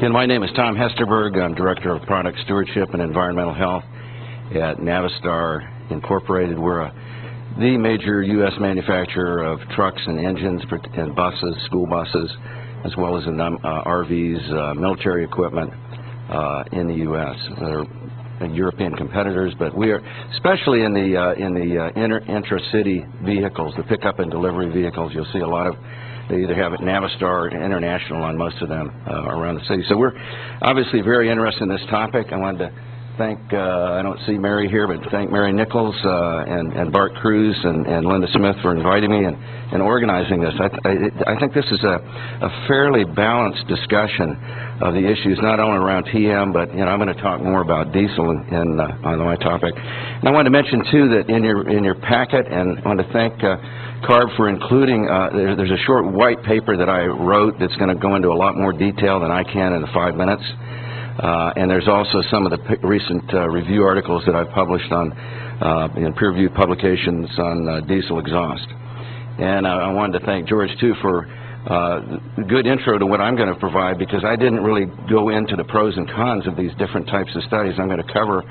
Again, my name is Tom Hesterberg. I'm Director of Product Stewardship and Environmental Health at Navistar Incorporated. We're the major U.S. manufacturer of trucks and engines and buses, school buses, as well as RVs, military equipment in the U.S. They're European competitors, but we are, especially in the intra-city vehicles, the pickup and delivery vehicles. You'll see a lot of, they either have it Navistar or International on most of them around the city. So we're obviously very interested in this topic. I wanted to thank, I don't see Mary here, but thank Mary Nichols and Bart Cruz and Linda Smith for inviting me and organizing this. I think this is a fairly balanced discussion of the issues, not only around TM, but I'm going to talk more about diesel on my topic. And I wanted to mention too that in your packet, and I want to thank CARB for including, there's a short white paper that I wrote that's going to go into a lot more detail than I can in the 5 minutes. And there's also some of the recent review articles that I've published on in peer-reviewed publications on diesel exhaust. And I wanted to thank George too for a good intro to what I'm going to provide, because I didn't really go into the pros and cons of these different types of studies. I'm going to cover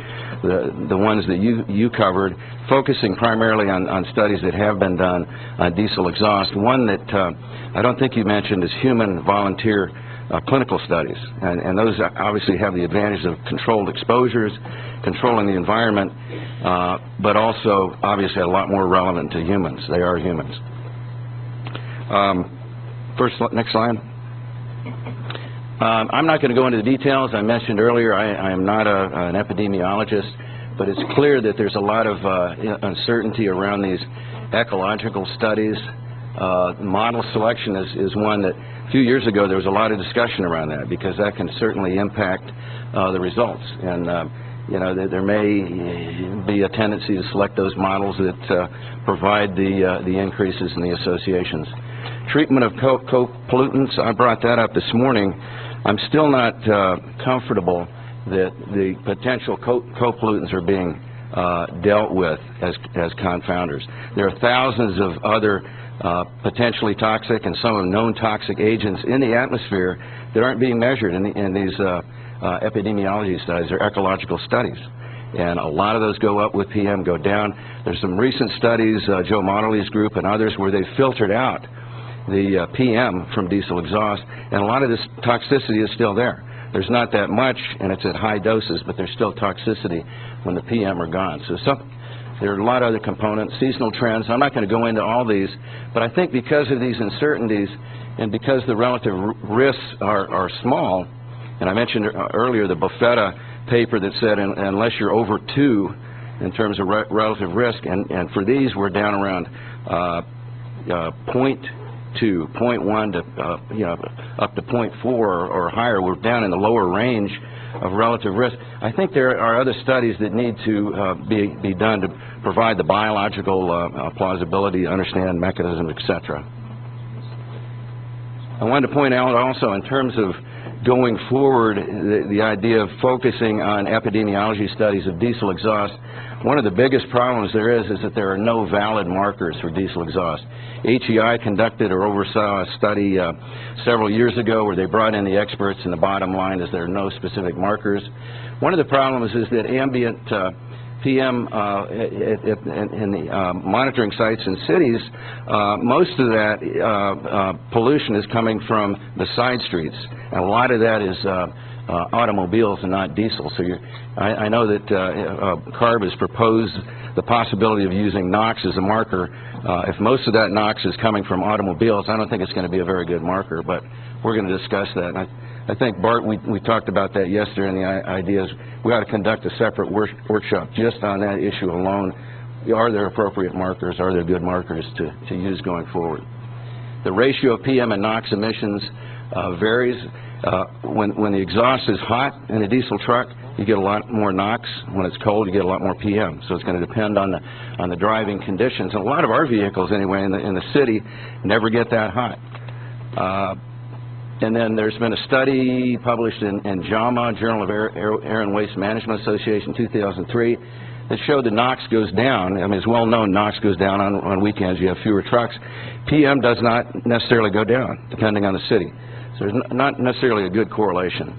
the ones that you covered, focusing primarily on studies that have been done on diesel exhaust. One that I don't think you mentioned is human volunteer clinical studies, and those obviously have the advantage of controlled exposures, controlling the environment, but also obviously a lot more relevant to humans. They are humans. Next slide. I'm not going to go into the details. I mentioned earlier I am not an epidemiologist, but it's clear that there's a lot of uncertainty around these ecological studies. Model selection is one that a few years ago there was a lot of discussion around that, because that can certainly impact the results. And there may be a tendency to select those models that provide the increases in the associations. Treatment of co-pollutants, I brought that up this morning. I'm still not comfortable that the potential co-pollutants are being dealt with as confounders. There are thousands of other potentially toxic and some of known toxic agents in the atmosphere that aren't being measured in these epidemiology studies or ecological studies. And a lot of those go up with PM, go down. There's some recent studies, Joe Motley's group and others, where they filtered out the PM from diesel exhaust, and a lot of this toxicity is still there. There's not that much, and it's at high doses, but there's still toxicity when the PM are gone. So there are a lot of other components, seasonal trends. I'm not going to go into all these, but I think because of these uncertainties and because the relative risks are small, and I mentioned earlier the Buffetta paper that said unless you're over 2 in terms of relative risk, and for these we're down around 0.2, 0.1 to up to 0.4 or higher. We're down in the lower range of relative risk. I think there are other studies that need to be done to provide the biological plausibility, understand mechanism, etc. I wanted to point out also, in terms of going forward, the idea of focusing on epidemiology studies of diesel exhaust. One of the biggest problems there is that there are no valid markers for diesel exhaust. HEI conducted or oversaw a study several years ago where they brought in the experts, and the bottom line is there are no specific markers. One of the problems is that ambient PM in the monitoring sites in cities, most of that pollution is coming from the side streets, and a lot of that is automobiles and not diesel. So I know that CARB has proposed the possibility of using NOx as a marker. If most of that NOx is coming from automobiles, I don't think it's going to be a very good marker, but we're going to discuss that. And I think, Bart, we talked about that yesterday, and the idea is we ought to conduct a separate workshop just on that issue alone. Are there appropriate markers? Are there good markers to use going forward? The ratio of PM and NOx emissions varies. When the exhaust is hot in a diesel truck, you get a lot more NOx. When it's cold, you get a lot more PM. So it's going to depend on the driving conditions. And a lot of our vehicles, anyway, in the city, never get that hot. And then there's been a study published in JAMA, Journal of Air and Waste Management Association, 2003, that showed that NOx goes down. I mean, it's well known NOx goes down on weekends. You have fewer trucks. PM does not necessarily go down, depending on the city. So there's not necessarily a good correlation.